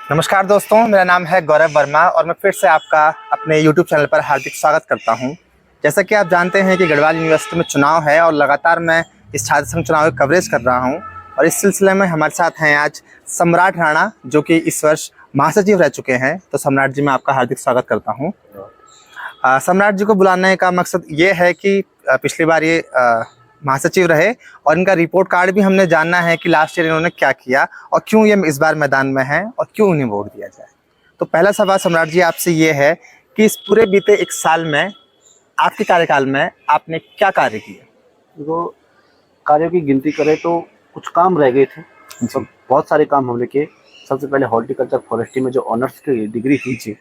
नमस्कार दोस्तों, मेरा नाम है गौरव वर्मा और मैं फिर से आपका अपने YouTube चैनल पर हार्दिक स्वागत करता हूं। जैसा कि आप जानते हैं कि गढ़वाल यूनिवर्सिटी में चुनाव है और लगातार मैं इस छात्र संघ चुनाव की कवरेज कर रहा हूं और इस सिलसिले में हमारे साथ हैं आज सम्राट राणा, जो कि इस वर्ष महासचिव रह चुके हैं। तो सम्राट जी, मैं आपका हार्दिक स्वागत करता हूँ। सम्राट जी को बुलाने का मकसद ये है कि पिछली बार ये महासचिव रहे और इनका रिपोर्ट कार्ड भी हमने जानना है कि लास्ट ईयर इन्होंने क्या किया और क्यों ये इस बार मैदान में हैं और क्यों उन्हें वोट दिया जाए। तो पहला सवाल सम्राट जी आपसे ये है कि इस पूरे बीते एक साल में आपके कार्यकाल में आपने क्या कार्य किए। देखो, कार्यों की गिनती करें तो कुछ काम रह गए थे, तो बहुत सारे काम हमने किए। सबसे पहले हॉर्टिकल्चर फॉरेस्ट्री में जो ऑनर्स की डिग्री थी,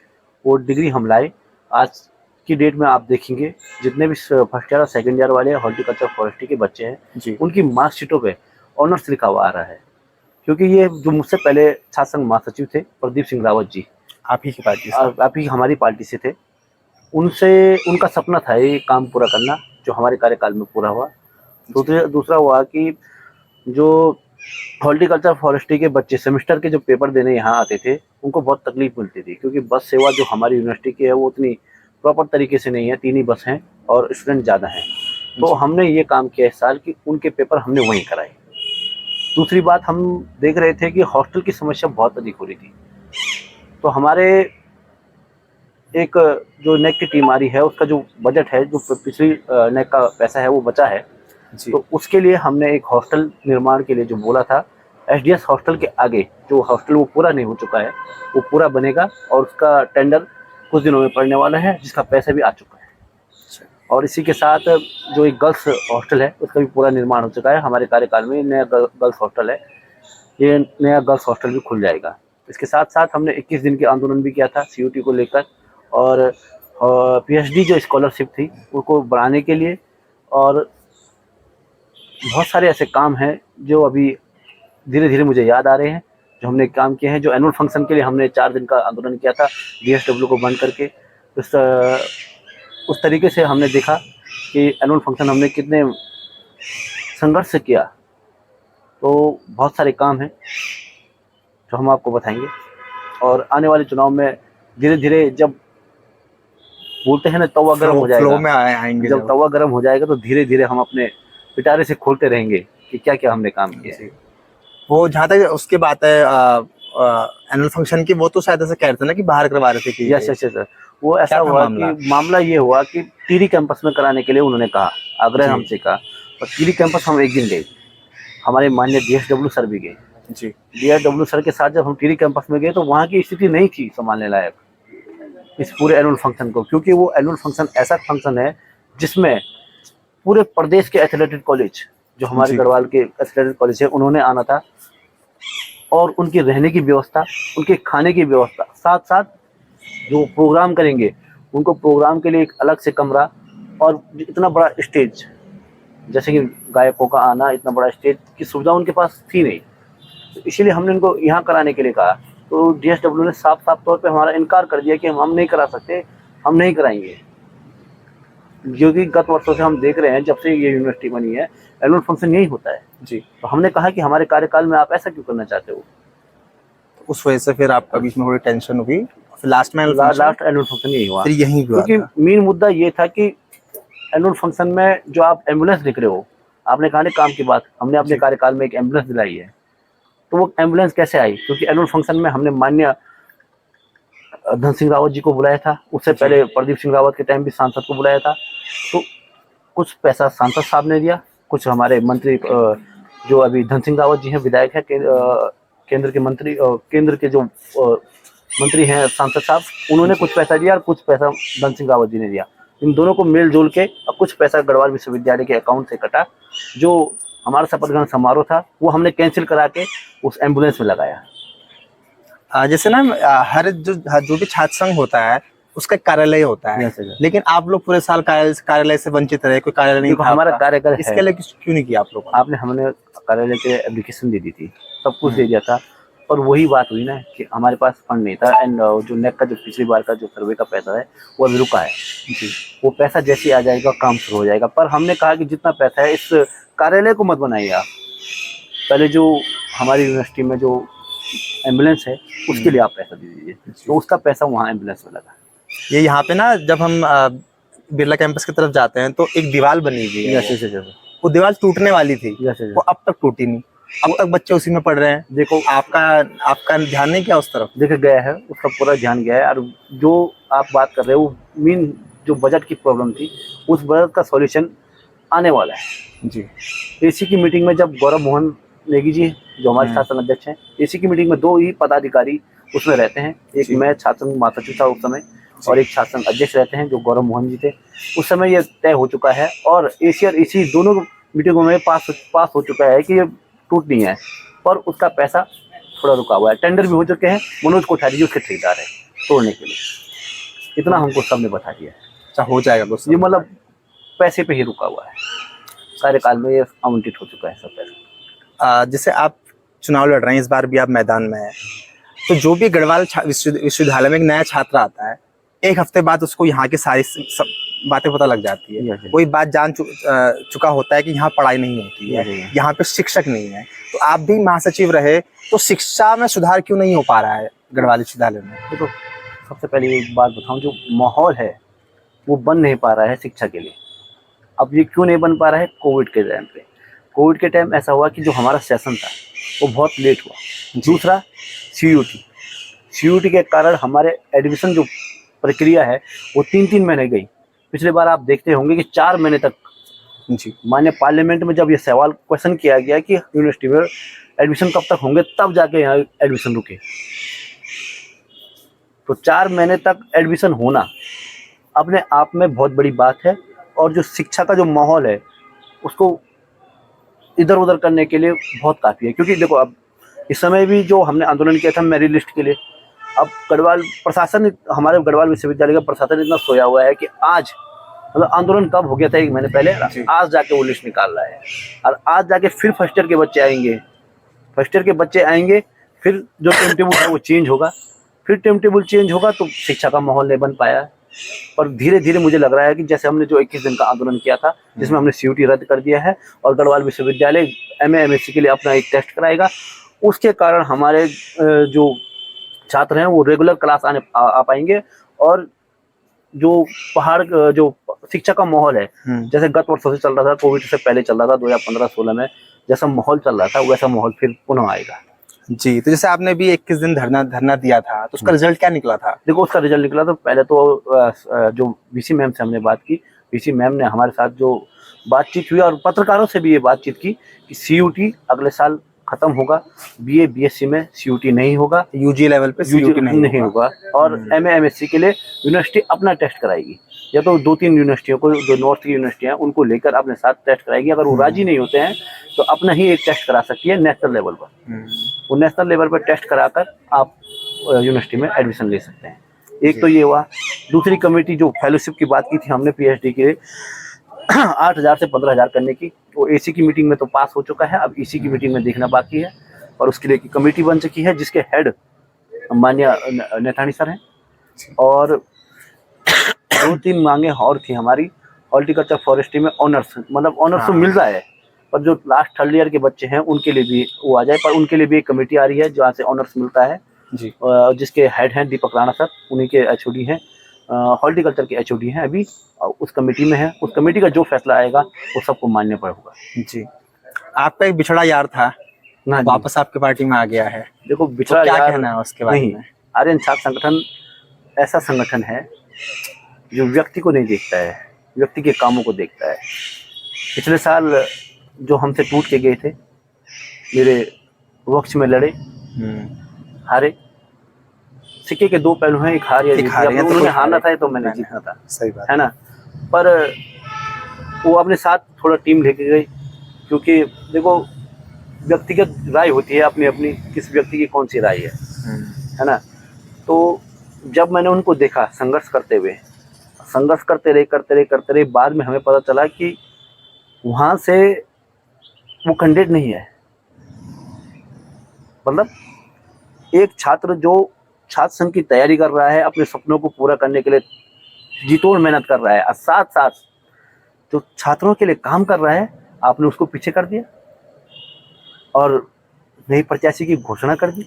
वो डिग्री हम लाए। आज की डेट में आप देखेंगे जितने भी फर्स्ट ईयर और सेकंड ईयर वाले हॉर्टिकल्चर फॉरेस्ट्री के बच्चे हैं, उनकी मार्कशीटों पे ऑनर्स लिखा हुआ आ रहा है। क्योंकि ये जो मुझसे पहले छात्र संघ महासचिव थे, प्रदीप सिंह रावत जी, आप ही की पार्टी से, आप ही हमारी पार्टी से थे। उनसे उनका सपना था ये काम पूरा करना, जो हमारे कार्यकाल में पूरा हुआ। दूसरा हुआ कि जो हॉर्टिकल्चर फॉरेस्ट्री के बच्चे सेमेस्टर के जो पेपर देने यहाँ आते थे, उनको बहुत तकलीफ मिलती थी, क्योंकि बस सेवा जो हमारी यूनिवर्सिटी की है वो उतनी प्रॉपर तरीके से नहीं है। 3 ही बस हैं और स्टूडेंट ज़्यादा हैं। तो हमने ये काम किया इस साल कि उनके पेपर हमने वहीं कराए। दूसरी बात, हम देख रहे थे कि हॉस्टल की समस्या बहुत अधिक हो रही थी। तो हमारे एक जो नेक की टीम आ रही है, उसका जो बजट है, जो पिछली नेक का पैसा है वो बचा है, तो उसके लिए हमने एक हॉस्टल निर्माण के लिए जो बोला था, एसडीएस हॉस्टल के आगे जो हॉस्टल वो पूरा नहीं हो चुका है, वो पूरा बनेगा और उसका टेंडर कुछ दिनों में पड़ने वाला है, जिसका पैसा भी आ चुका है। और इसी के साथ जो एक गर्ल्स हॉस्टल है, उसका भी पूरा निर्माण हो चुका है। हमारे कार्यकाल में नया गर्ल्स हॉस्टल है, ये नया गर्ल्स हॉस्टल भी खुल जाएगा। इसके साथ साथ हमने 21 दिन के आंदोलन भी किया था सीयूटी को लेकर, और पीएचडी जो स्कॉलरशिप थी उनको बढ़ाने के लिए। और बहुत सारे ऐसे काम हैं जो अभी धीरे धीरे मुझे याद आ रहे हैं, जो हमने काम किए हैं। जो एनुअल फंक्शन के लिए हमने 4 दिन का आंदोलन किया था, डीएसडब्ल्यू को बंद करके। उस तरीके से हमने देखा कि एनुअल फंक्शन हमने कितने संघर्ष से किया। तो बहुत सारे काम हैं जो हम आपको बताएंगे, और आने वाले चुनाव में धीरे धीरे, जब बोलते हैं ना तवा गर्म हो जाएगा, फ्लो में आएंगे, जब तवा गर्म हो जाएगा तो धीरे धीरे हम अपने पिटारे से खोलते रहेंगे कि क्या क्या हमने काम किया है। वो जहाँ तक उसकी बात है एनुअल फंक्शन की, वो तो शायद ऐसे कह रहे थे ना कि बाहर करवा रहे थे कि यस सर, वो ऐसा हुआ कि मामला ये हुआ कि टीरी कैंपस में कराने के लिए उन्होंने कहा, आग्रह हमसे कहा, और टीरी कैंपस हम एक दिन गए, हमारे माननीय डीएसडब्ल्यू सर भी गए जी। डीएसडब्ल्यू सर के साथ जब हम टीरी कैंपस में गए तो वहाँ की स्थिति नहीं थी संभालने लायक इस पूरे एनुअल फंक्शन को, क्योंकि वो एनुअल फंक्शन ऐसा फंक्शन है जिसमें पूरे प्रदेश के एथलेटिक कॉलेज, जो हमारे गढ़वाल के एथलेटिक कॉलेज है, उन्होंने आना था। और उनकी रहने की व्यवस्था, उनके खाने की व्यवस्था, साथ साथ जो प्रोग्राम करेंगे उनको प्रोग्राम के लिए एक अलग से कमरा, और इतना बड़ा स्टेज, जैसे कि गायकों का आना, इतना बड़ा स्टेज की सुविधा उनके पास थी नहीं। तो इसीलिए हमने उनको यहाँ कराने के लिए कहा। तो डीएसडब्ल्यू ने साफ साफ तौर पे हमारा इनकार कर दिया कि हम नहीं करा सकते, हम नहीं कराएंगे। क्योंकि गत वर्षों से हम देख रहे हैं, जब से ये यूनिवर्सिटी बनी है, एनुअल फंक्शन यही होता है जी। तो हमने कहा कि हमारे कार्यकाल में आप ऐसा क्यों करना चाहते हो। तो उस वजह से फिर आपका बीच में थोड़ी टेंशन हुई, फिर लास्ट एनुअल फंक्शन यही हुआ, फिर यही हुआ। क्योंकि मेन मुद्दा ये था कि एनुअल फंक्शन में जो आप एम्बुलेंस लिख रहे हो, आपने कहा काम की बात, हमने अपने कार्यकाल में एक एम्बुलेंस दिलाई है, तो वो एम्बुलेंस कैसे आई? क्योंकि एनुअल फंक्शन में हमने माननीय धन सिंह रावत जी को बुलाया था, उससे पहले प्रदीप सिंह रावत के टाइम भी सांसद को बुलाया था। तो कुछ पैसा सांसद साहब ने दिया, कुछ हमारे मंत्री, जो अभी धन सिंह रावत जी हैं, विधायक है, केंद्र के मंत्री, केंद्र के जो मंत्री हैं सांसद साहब, उन्होंने कुछ पैसा दिया और कुछ पैसा धन सिंह रावत जी ने दिया। इन दोनों को मेल जोल के और कुछ पैसा गढ़वाल विश्वविद्यालय के अकाउंट से कटा। जो हमारा शपथ ग्रहण समारोह था वो हमने कैंसिल करा के उस एम्बुलेंस में लगाया। जैसे ना हर जो भी छात्र संघ होता है उसका कार्यालय होता है, लेकिन आप लोग पूरे साल कार्यालय से वंचित रहे, कोई कार्यालय नहीं था। हमारा कार्यालय इसके लिए क्यों नहीं किया आप लोग? हमने कार्यालय के एप्लीकेशन दे दी थी, सब कुछ दे दिया था, और वही बात हुई ना कि हमारे पास फंड नहीं था। एंड जो नेक का जो पिछली बार का जो सर्वे का पैसा है वो अभी रुका है जी। वो पैसा जैसे आ जाएगा काम शुरू हो जाएगा। पर हमने कहा कि जितना पैसा है इस कार्यालय को मत बनाइए आप, पहले जो हमारी यूनिवर्सिटी में जो एम्बुलेंस है उसके लिए आप पैसा दे दीजिए, तो उसका पैसा वहाँ एम्बुलेंस में लगा। ये यहाँ पे ना जब हम बिरला कैंपस की तरफ जाते हैं तो एक दीवार बनी हुई है, जैसे वो दीवार टूटने वाली थी, जैसे वो अब तक टूटी नहीं, अब तक बच्चे उसी में पढ़ रहे हैं। देखो आपका आपका ध्यान नहीं किया उस तरफ? देखा गया है, उसका पूरा ध्यान गया है। और जो आप बात कर रहे हो वो मेन जो बजट की प्रॉब्लम थी, उस बजट का सॉल्यूशन आने वाला है जी। एसी की मीटिंग में। जब गौरव मोहन नेगी जी जो हमारे शासन अध्यक्ष हैं, एसी की मीटिंग में 2 ही पदाधिकारी उसमें रहते हैं, एक मैं छात्र संघ महासचिव था उस समय, और एक छात्र संघ अध्यक्ष रहते हैं जो गौरव मोहन जी थे। उस समय ये तय हो चुका है और एसी और एसी दोनों मीटिंगों में पास हो चुका है कि ये टूटनी है, पर उसका पैसा थोड़ा रुका हुआ है। टेंडर भी हो चुके हैं, मनोज कोठारी जी उसके ठेकेदार है तोड़ने के लिए, इतना हमको सबने बता दिया है। अच्छा, हो जाएगा कुछ? ये मतलब पैसे पे ही रुका हुआ है, कार्यकाल में ये आवंटित हो चुका है सब पैसा। जैसे आप चुनाव लड़ रहे हैं, इस बार भी आप मैदान में हैं, तो जो भी गढ़वाल विश्वविद्यालय में एक नया छात्र आता है, एक हफ्ते बाद उसको यहाँ की सारी सब बातें पता लग जाती है। कोई बात जान चुका होता है कि यहाँ पढ़ाई नहीं होती है, यहाँ पे शिक्षक नहीं है। तो आप भी महासचिव रहे, तो शिक्षा में सुधार क्यों नहीं हो पा रहा है गढ़वाल विश्वविद्यालय में? देखो, सबसे पहले एक बात बताऊं, जो माहौल है वो बन नहीं पा रहा है शिक्षा के लिए। अब ये क्यों नहीं बन पा रहा है? कोविड के टाइम पे, कोविड के टाइम ऐसा हुआ कि जो हमारा सेशन था वो बहुत लेट हुआ। दूसरा सीयूटी के कारण हमारे एडमिशन जो प्रक्रिया है वो 3-3 महीने गई। पिछले बार आप देखते होंगे कि 4 महीने तक जी माननीय पार्लियामेंट में जब ये सवाल क्वेश्चन किया गया कि यूनिवर्सिटी में एडमिशन कब तक होंगे, तब जाके यहाँ एडमिशन रुके। तो 4 महीने तक एडमिशन होना अपने आप में बहुत बड़ी बात है, और जो शिक्षा का जो माहौल है उसको इधर उधर करने के लिए बहुत काफ़ी है। क्योंकि देखो, अब इस समय भी जो हमने आंदोलन किया था मेरिट लिस्ट के लिए, अब गढ़वाल प्रशासन, हमारे गढ़वाल विश्वविद्यालय का प्रशासन इतना सोया हुआ है कि आज, मतलब आंदोलन कब हो गया था 1 महीने पहले, आज जाके वो लिस्ट निकाल रहा है। और आज जाके फिर फर्स्ट ईयर के बच्चे आएंगे, फिर जो टाइम टेबल है वो चेंज होगा, फिर टाइम टेबल चेंज होगा, तो शिक्षा का माहौल नहीं बन पाया। पर धीरे धीरे मुझे लग रहा है कि जैसे हमने जो 21 दिन का आंदोलन किया था, जिसमें हमने सीयूटी रद्द कर दिया है और गढ़वाल विश्वविद्यालय MA MSc के लिए अपना एक टेस्ट कराएगा, उसके कारण हमारे जो छात्र हैं वो रेगुलर क्लास आ पाएंगे। और जो जो शिक्षा का माहौल है, जैसे गत वर्षों से चल रहा था, कोविड से पहले चल रहा था 2015-16 में जैसा माहौल चल रहा था, वैसा माहौल फिर पुनः आएगा। जी। तो जैसे आपने भी 21 दिन धरना दिया था, तो उसका रिजल्ट क्या निकला था? देखो, उसका रिजल्ट निकला तो पहले तो जो वीसी मैम से हमने बात की, वीसी मैम ने हमारे साथ जो बातचीत हुई, और पत्रकारों से भी ये बातचीत की कि सीयूटी अगले साल खत्म होगा, BA BSc में सीयूटी नहीं होगा, यूजी लेवल पे सीयूटी नहीं होगा, और MA MSc के लिए यूनिवर्सिटी अपना टेस्ट कराएगी, या तो 2-3 यूनिवर्सिटियों को, जो नॉर्थ की यूनिवर्सिटी हैं उनको लेकर अपने साथ टेस्ट कराएगी। अगर वो राजी नहीं होते हैं तो अपना ही एक टेस्ट करा सकती है नेशनल लेवल पर। वो नेशनल लेवल पर टेस्ट कराकर आप यूनिवर्सिटी में एडमिशन ले सकते हैं। एक तो ये हुआ। दूसरी कमेटी जो फेलोशिप की बात की थी हमने PhD के 8,000 से 15,000 करने की, वो AC की मीटिंग में तो पास हो चुका है, अब EC की मीटिंग में देखना बाकी है, और उसके लिए कमेटी बन चुकी है जिसके हेड माननीय नेथानी सर हैं। और 2-3 मांगे और थी हमारी, हॉर्टिकल्चर फॉरेस्ट्री में ऑनर्स, मतलब ऑनर्स तो मिल रहा है, पर जो लास्ट 3rd ईयर के बच्चे हैं उनके लिए भी वो आ जाए, पर उनके लिए भी एक कमेटी आ रही है जहाँ से ऑनर्स मिलता है जी। जिसके हेड हैं दीपक राणा सर, उन्हीं के HOD हैं, हॉर्टिकल्चर के HOD हैं अभी, उस कमेटी में है। उस कमेटी का जो फैसला आएगा वो सबको मान्य पर होगा जी। आपका एक बिछड़ा यार था ना, वापस आपके पार्टी में आ गया है। देखो, बिछड़ा तो क्या यार कहना है उसके बारे में? आर्यन छात्र संगठन ऐसा संगठन है जो व्यक्ति को नहीं देखता है, व्यक्ति के कामों को देखता है। पिछले साल जो हमसे टूट के गए थे, मेरे पक्ष में लड़े, हारे। सिक्के के 2 पहलू हैं, एक हार या जीत। उन्होंने हारना था तो मैंने जीतना था, सही बात है ना। पर वो अपने साथ थोड़ा टीम लेके गई, क्योंकि देखो, व्यक्तिगत राय होती है अपनी अपनी, किस व्यक्ति की कौन सी राय है ना। तो जब मैंने उनको देखा संघर्ष करते रहे, बाद में हमें पता चला कि वहाँ से वो कैंडिडेट नहीं है। मतलब एक छात्र जो छात्र संघ की तैयारी कर रहा है, अपने सपनों को पूरा करने के लिए जी-तोड़ मेहनत कर रहा है, और साथ साथ जो छात्रों के लिए काम कर रहा है, आपने उसको पीछे कर दिया और नई प्रत्याशी की घोषणा कर दी।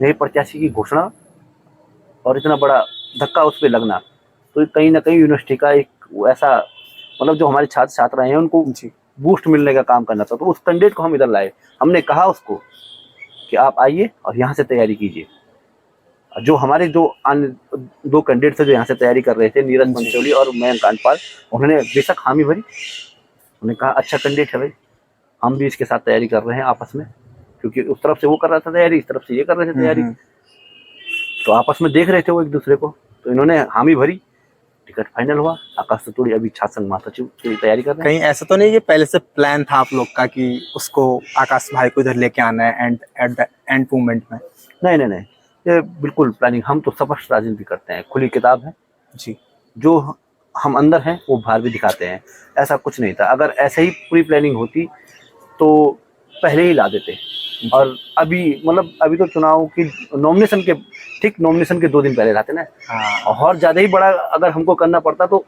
नए प्रत्याशी की घोषणा और इतना बड़ा धक्का उस पर लगना, तो कहीं ना कहीं यूनिवर्सिटी का एक ऐसा, मतलब जो हमारे छात्र छात्रा हैं उनको जी। बूस्ट मिलने का काम करना था। तो उस कैंडिडेट को हम इधर लाए, हमने कहा उसको कि आप आइए और यहाँ से तैयारी कीजिए। जो हमारे जो अन्य 2 कैंडिडेट थे जो यहाँ से तैयारी कर रहे थे, नीरज जी। पंचोली और मयंक कांडपाल, उन्होंने बेशक हामी भरी। उन्होंने कहा अच्छा कैंडिडेट है भाई, हम भी इसके साथ तैयारी कर रहे हैं आपस में, क्योंकि उस तरफ से वो कर रहा था तैयारी, इस तरफ से ये कर रहे थे तैयारी, तो आपस में देख रहे थे वो एक दूसरे को। तो इन्होंने हामी भरी, टिकट फाइनल हुआ। आकाश तूड़ी अभी छात्र संघ महासचिव की तैयारी कर रहे हैं। कहीं ऐसा तो नहीं ये पहले से प्लान था आप लोग का कि उसको आकाश भाई को इधर लेके आना है and at the end moment में? नहीं नहीं नहीं, ये बिल्कुल प्लानिंग, हम तो स्पष्ट राजनीति करते हैं, खुली किताब है। जी। जो हम अंदर हैं वो बाहर भी दिखाते हैं, ऐसा कुछ नहीं था। अगर ऐसे ही पूरी प्लानिंग होती तो पहले ही ला देते। और अभी मतलब अभी तो चुनाव की नॉमिनेशन के ठीक नॉमिनेशन के 2 दिन पहले लाते ना। हाँ और ज्यादा ही बड़ा अगर हमको करना पड़ता तो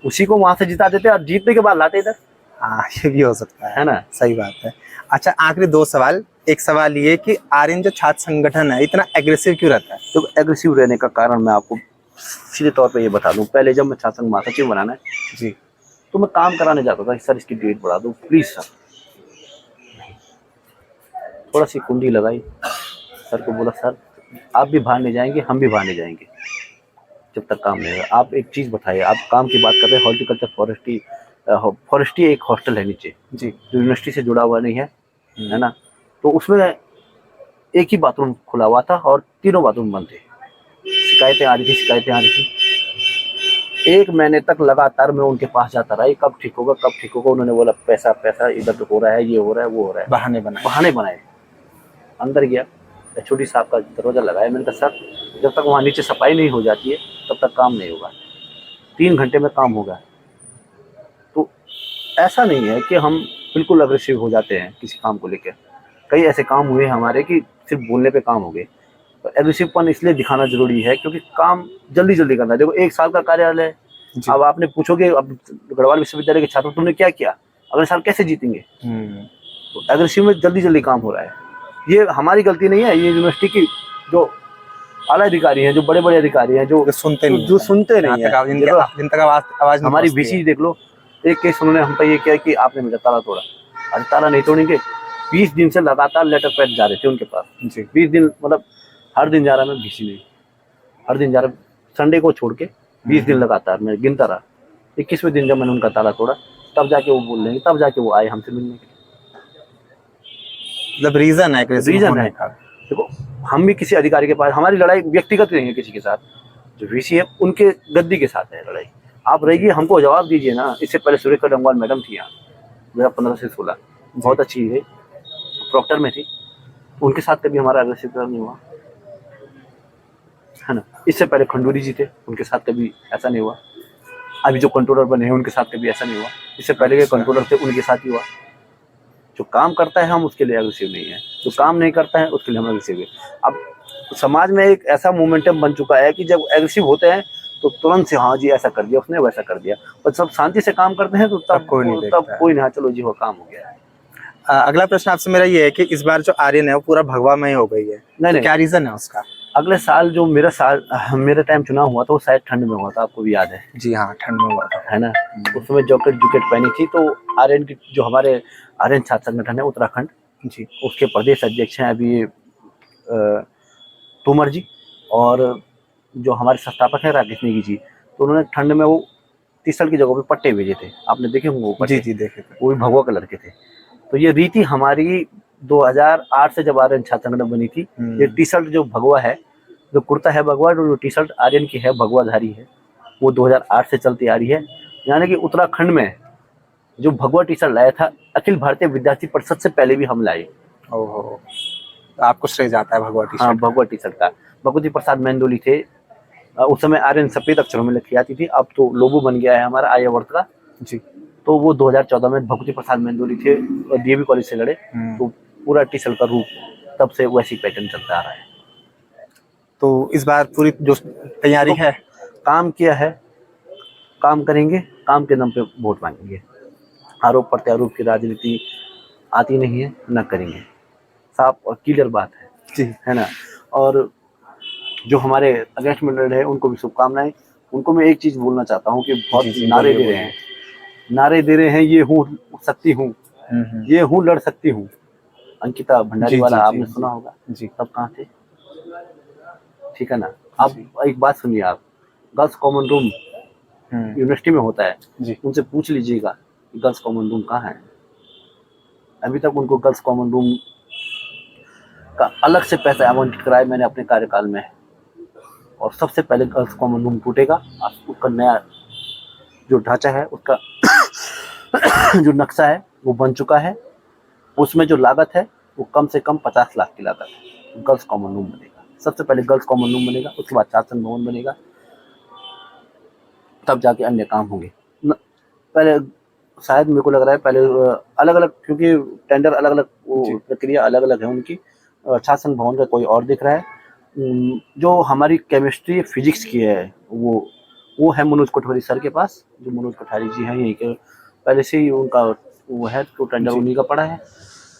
उसी को वहां से जिता देते और जीतने के बाद लाते इधर, हाँ, ये भी हो सकता है ना। सही बात है। अच्छा, आखिरी 2 सवाल। एक सवाल ये कि आर्यन जो छात्र संगठन है इतना एग्रेसिव क्यों रहता है? तो एग्रेसिव रहने का कारण मैं आपको सीधे तौर पे ये बता दूं, पहले जब मैं छात्र संघ महासचिव बनाना है जी। तो मैं काम कराने जाता था, सर इसकी डेट बढ़ा दो प्लीज सर। थोड़ा सी कुंडी लगाई, सर को बोला सर आप भी बाहर नहीं जाएंगे, हम भी बाहर नहीं जाएंगे जब तक काम नहीं होगा। आप एक चीज बताइए, आप काम की बात कर रहे हैं, हॉर्टिकल्चर फॉरेस्ट्री एक हॉस्टल है नीचे जी। जो यूनिवर्सिटी से जुड़ा हुआ नहीं है ना। तो उसमें एक ही बाथरूम खुला हुआ था और तीनों बाथरूम बंद थे। शिकायतें आ रही थी। 1 महीने तक लगातार मैं उनके पास जाता रहा, कब ठीक होगा कब ठीक होगा। उन्होंने बोला पैसा पैसा, इधर तो हो रहा है, ये हो रहा है, वो हो रहा है, बहाने बनाए। अंदर गया, छोटी साहब का दरवाजा लगाया, मैंने कहा सर जब तक वहाँ नीचे सफाई नहीं हो जाती है तब तक काम नहीं होगा। 3 घंटे में काम होगा। तो ऐसा नहीं है कि हम बिल्कुल अग्रेसिव हो जाते हैं किसी काम को लेकर। कई ऐसे काम हुए हमारे कि सिर्फ बोलने पे काम हो गए। तो एग्रेसिवपन इसलिए दिखाना जरूरी है क्योंकि काम जल्दी जल्दी करना है। देखो 1 साल का कार्यालय है, अब आपने पूछोगे अब गढ़वाल विश्वविद्यालय के छात्रों तुमने क्या किया, अगले साल कैसे जीतेंगे? तो एग्रेसिव में जल्दी जल्दी काम हो रहा है। ये हमारी गलती नहीं है, ये यूनिवर्सिटी की जो आला अधिकारी हैं, जो बड़े बड़े अधिकारी हैं, जो सुनते नहीं है, जिन तक आवाज हमारी वीसी देख लो। एक केस उन्होंने हम पे ये किया कि आपने मेरा ताला तोड़ा। अरे ताला नहीं तोड़ेंगे, 20 दिन से लगातार लेटर पैड जा रहे थे उनके पास। 20 दिन मतलब हर दिन जा रहा मैं वीसी में, हर दिन जा रहा, संडे को छोड़ के 20 दिन लगातार मैं गिनता रहा। 21वें दिन जब मैंने उनका ताला तोड़ा तब जाके वो बोल रहे हैं, तब जाके वो आए हमसे मिलने के लिए। मतलब रीजन है का। देखो हम भी किसी अधिकारी के पास, हमारी लड़ाई व्यक्तिगत नहीं है किसी के साथ, जो वीसी है उनके गद्दी के साथ है लड़ाई। आप रहिए, हमको जवाब दीजिए ना। इससे पहले सुरेखा डंगवाल मैडम थी यहाँ 2015 से 16, बहुत अच्छी है, प्रॉक्टर में थी, उनके साथ कभी हमारा अग्रेसिव नहीं हुआ, है ना। इससे पहले खंडूरी जी थे, उनके साथ कभी ऐसा नहीं हुआ। अभी जो कंट्रोलर बने हैं उनके साथ कभी ऐसा नहीं हुआ। इससे पहले के कंट्रोलर थे उनके साथ ही हुआ। जो काम करता है हम उसके लिए अग्रेसिव नहीं है, जो काम नहीं करता है उसके लिए हम अग्रेसिव है। अब समाज में एक ऐसा मोमेंटम बन चुका है कि जब एग्रेसिव होते हैं तो तुरंत से हाँ जी ऐसा कर दिया उसने, वैसा कर दिया। और सब शांति से काम करते हैं तो तब कोई नहीं, हाँ चलो जी वो काम हो गया है। अगला प्रश्न आपसे मेरा ये है कि इस बार जो आर्यन है वो पूरा भगवा में ही हो गई है, नहीं, क्या रीजन है उसका? अगले साल जो मेरा टाइम चुनाव हुआ था वो शायद ठंड में हुआ था, आपको भी याद है? जी हाँ, ठंड में हुआ था, है ना। उसमें जैकेट पहनी थी। तो आर्यन की जो हमारे आर्यन छात्र संगठन है उत्तराखंड जी, उसके प्रदेश अध्यक्ष हैं अभी तोमर जी, और जो हमारे संस्थापक हैं राकेश नेगी जी। तो उन्होंने ठंड में वो टी-शर्ट की जगह पे पट्टे भेजे थे, आपने देखे होंगे वो पट्टे? जी देखे थे। वो भी भगवा कलर के थे। तो ये रीति हमारी 2008 से जब आर्यन छात्र संगठन बनी थी, ये टी-शर्ट जो भगवा है, जो कुर्ता है भगवा, जो टी-शर्ट आर्यन की है भगवाधारी है, वो 2008 से चलती आ रही है। यानी कि उत्तराखंड में जो भगवा टी-शर्ट लाया था अखिल भारतीय विद्यार्थी परिषद से पहले भी हम लाए। ओहो, आपको श्रेय जाता है भगवा टी-शर्ट? हाँ, भगवा टी-शर्ट का। भगवती प्रसाद मेंदोली थे उस समय, आर्यन सफेद अक्षरों में लिखी जाती थी, अब तो लोगो बन गया है हमारा आर्यावर्त का जी। तो वो 2014 में भगवती प्रसाद मेंदोली थे, डीएवी कॉलेज से लड़े, तो पूरा टी-शर्ट का रूप तब से वैसी पैटर्न चलता आ रहा है। तो इस बार पूरी जो तैयारी है, काम किया है, काम करेंगे, काम के दम पे वोट मांगेंगे। आरोप प्रत्यारोप की राजनीति आती नहीं है, न करेंगे, साफ और क्लियर बात है जी, है ना। और जो हमारे अगेंस्ट मंडल है उनको भी शुभकामनाएं। उनको मैं एक चीज बोलना चाहता हूँ कि बहुत जी, जी, नारे बोलिए, दे रहे हैं, नारे दे रहे हैं, ये हूँ सकती हूँ, ये हूँ लड़ सकती हूँ। अंकिता भंडारी जी, वाला जी, आपने जी, सुना होगा, जी, तब कहाँ थे, ठीक है ना। अब जी, एक बात सुनिए, आप गर्ल्स कॉमन रूम हम्म, यूनिवर्सिटी में होता है, जी, उनसे पूछ लीजिएगा कि गर्ल्स कॉमन रूम कहाँ है। अभी तक उनको गर्ल्स कॉमन रूम का अलग से पैसा आवंटित कराया मैंने अपने कार्यकाल में, और सबसे पहले गर्ल्स कॉमन रूम टूटेगा। उसका नया जो ढांचा है, उसका जो नक्शा है वो बन चुका है। उसमें जो लागत है वो कम से कम 50 लाख की लागत है। गर्ल्स कॉमन रूम बनेगा, सबसे पहले गर्ल्स कॉमन रूम बनेगा, उसके बाद शासन भवन बनेगा, तब जाके अन्य काम होंगे। पहले शायद मेरे को लग रहा है पहले अलग अलग, क्योंकि टेंडर अलग अलग, जी, वो प्रक्रिया अलग अलग है उनकी। शासन भवन का कोई और दिख रहा है। जो हमारी केमिस्ट्री फिजिक्स की है वो है मनोज कोठारी सर के पास। जो मनोज कोठारी जी हैं यहीं के पहले से ही उनका वो है, तो टेंडर जी। उन्हीं का पड़ा है।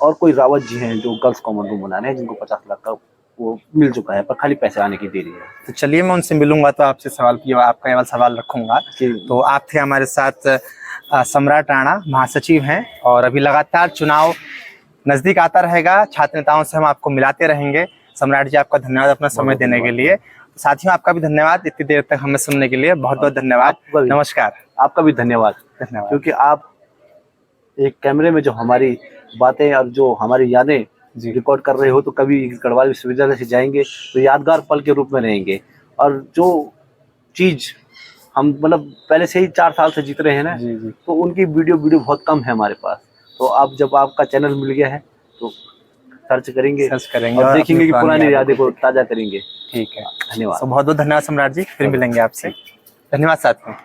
और कोई रावत जी हैं जो गर्ल्स कॉमन रूम बना रहे हैं, जिनको 50 लाख का वो मिल चुका है, पर खाली पैसे आने की देरी है। तो चलिए मैं उनसे मिलूंगा तो आपसे सवाल की आपका केवल सवाल रखूंगा। कि तो आप थे हमारे साथ सम्राट राणा महासचिव हैं, और अभी लगातार चुनाव नजदीक आता रहेगा, छात्र नेताओं से हम आपको मिलाते रहेंगे। सम्राट जी, आपका धन्यवाद अपना समय बहुत देने के धन्यवाद। लिए। साथियों, आपका भी धन्यवाद इतनी देर तक हमें सुनने के लिए, बहुत बहुत धन्यवाद। आपका भी नमस्कार। आपका भी धन्यवाद, धन्यवाद। क्योंकि आप एक कैमरे में जो हमारी बातें और जो हमारी यादें जी, रिकॉर्ड कर रहे हो, तो कभी गढ़वाल विश्वविद्यालय से जाएंगे तो यादगार पल के रूप में रहेंगे। और जो चीज हम मतलब पहले से ही 4 साल से जीत रहे हैं ना, जी, जी, तो उनकी वीडियो बहुत कम है हमारे पास। तो आप जब आपका चैनल मिल गया है तो सर्च करेंगे सर्च करेंगे और और अपनी देखेंगे कि पुरानी यादें को देखेंगे। ताजा करेंगे। ठीक है। धन्यवाद। बहुत बहुत धन्यवाद सम्राट जी, फिर मिलेंगे आपसे। ठीक। धन्यवाद साथियों।